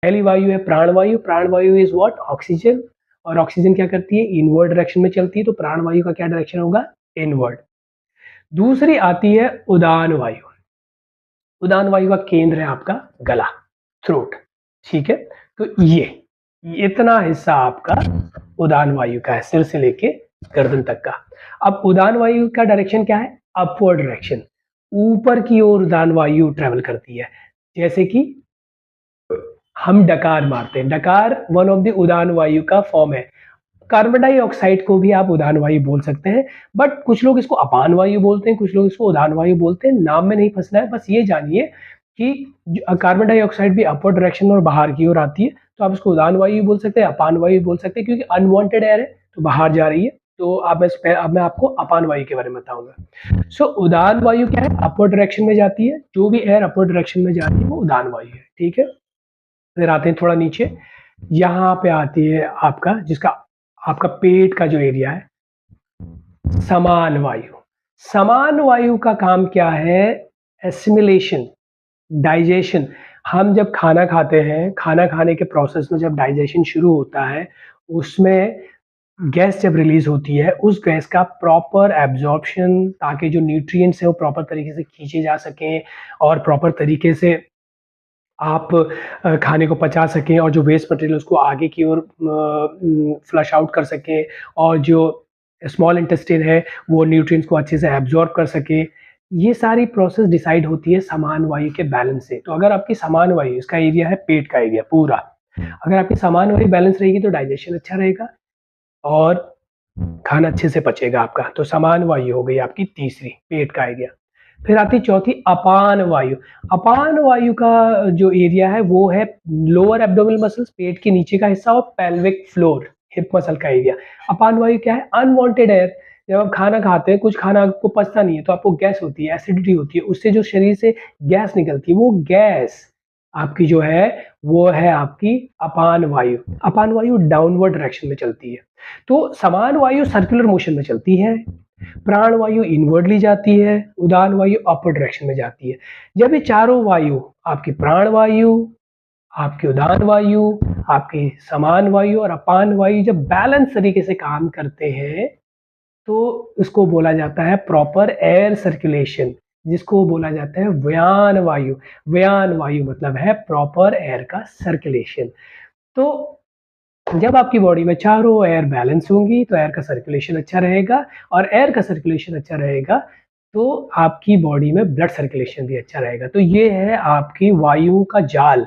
पहली वायु है प्राणवायु। प्राणवायु इज व्हाट? ऑक्सीजन। और ऑक्सीजन क्या करती है? इनवर्ड डायरेक्शन में चलती है, तो प्राणवायु का क्या डायरेक्शन होगा? इनवर्ड। दूसरी आती है उदान वायु। उदान वायु का केंद्र है आपका गला, थ्रोट। ठीक है, तो ये इतना हिस्सा आपका उदान वायु का है, सिर से लेके गर्दन तक का। अब उदान वायु का डायरेक्शन क्या है? अपवर्ड डायरेक्शन, ऊपर की ओर उदान वायु ट्रेवल करती है। जैसे कि हम डकार मारते हैं, डकार वन ऑफ द उदान वायु का फॉर्म है। कार्बन डाइऑक्साइड को भी आप उदान वायु बोल सकते हैं, बट कुछ लोग इसको अपान वायु बोलते हैं, कुछ लोग इसको उदान वायु बोलते हैं। नाम में नहीं फंसना है, बस ये जानिए कि कार्बन डाइऑक्साइड भी अपवर्ड डायरेक्शन और बाहर की ओर आती है, तो आप इसको उदान वायु बोल सकते हैं, अपान वायु बोल सकते हैं, क्योंकि अनवांटेड एयर है तो बाहर जा रही है। तो अब मैं आपको अपान वायु के बारे में बताऊंगा। सो उदान वायु क्या है? अपवर्ड डायरेक्शन में जाती है। जो भी एयर अपवर्ड डायरेक्शन में जाती है वो उदान वायु है। ठीक है, फिर आते हैं थोड़ा नीचे, यहाँ पे आती है आपका जिसका आपका पेट का जो एरिया है, समान वायु। समान वायु का काम क्या है? Assimilation, digestion. हम जब खाना खाते हैं, खाना खाने के प्रोसेस में जब डाइजेशन शुरू होता है, उसमें गैस जब रिलीज होती है, उस गैस का प्रॉपर एब्जॉर्प्शन, ताकि जो न्यूट्रिएंट्स हैं वो प्रॉपर तरीके से खींचे जा सकें और प्रॉपर तरीके से आप खाने को पचा सकें, और जो वेस्ट मटेरियल उसको आगे की ओर फ्लश आउट कर सकें, और जो स्मॉल इंटेस्टाइन है वो न्यूट्रिएंट्स को अच्छे से एब्जॉर्ब कर सके। ये सारी प्रोसेस डिसाइड होती है समान वायु के बैलेंस से। तो अगर आपकी समान वायु, इसका एरिया है पेट का एरिया पूरा, अगर आपकी समान वायु बैलेंस रहेगी तो डाइजेशन अच्छा रहेगा और खाना अच्छे से पचेगा आपका। तो समान वायु हो गई आपकी तीसरी, पेट का एरिया। फिर आती चौथी अपान वायु। अपान वायु का जो एरिया है वो है लोअर एब्डोमिनल मसल्स, पेट के नीचे का हिस्सा, और पेल्विक फ्लोर, हिप मसल का एरिया। अपान वायु क्या है? Unwanted air. जब आप खाना खाते हैं, कुछ खाना आपको पचता नहीं है तो आपको गैस होती है, एसिडिटी होती है, उससे जो शरीर से गैस निकलती है, वो गैस आपकी जो है वो है आपकी अपान वायु। अपान वायु डाउनवर्ड डायरेक्शन में चलती है। तो समान वायु सर्कुलर मोशन में चलती है, प्राण वायु इनवर्डली जाती है, उदान वायु अपर डायरेक्शन में जाती है। जब ये चारों वायु, आपकी प्राण वायु, आपकी उदान वायु, आपकी समान वायु और अपान वायु जब बैलेंस तरीके से काम करते हैं, तो इसको बोला जाता है प्रॉपर एयर सर्कुलेशन, जिसको बोला जाता है व्यान वायु। व्यान वायु मतलब है प्रॉपर एयर का सर्कुलेशन। तो जब आपकी बॉडी में चारों एयर बैलेंस होंगी तो एयर का सर्कुलेशन अच्छा रहेगा, और एयर का सर्कुलेशन अच्छा रहेगा तो आपकी बॉडी में ब्लड सर्कुलेशन भी अच्छा रहेगा। तो ये है आपकी वायु का जाल।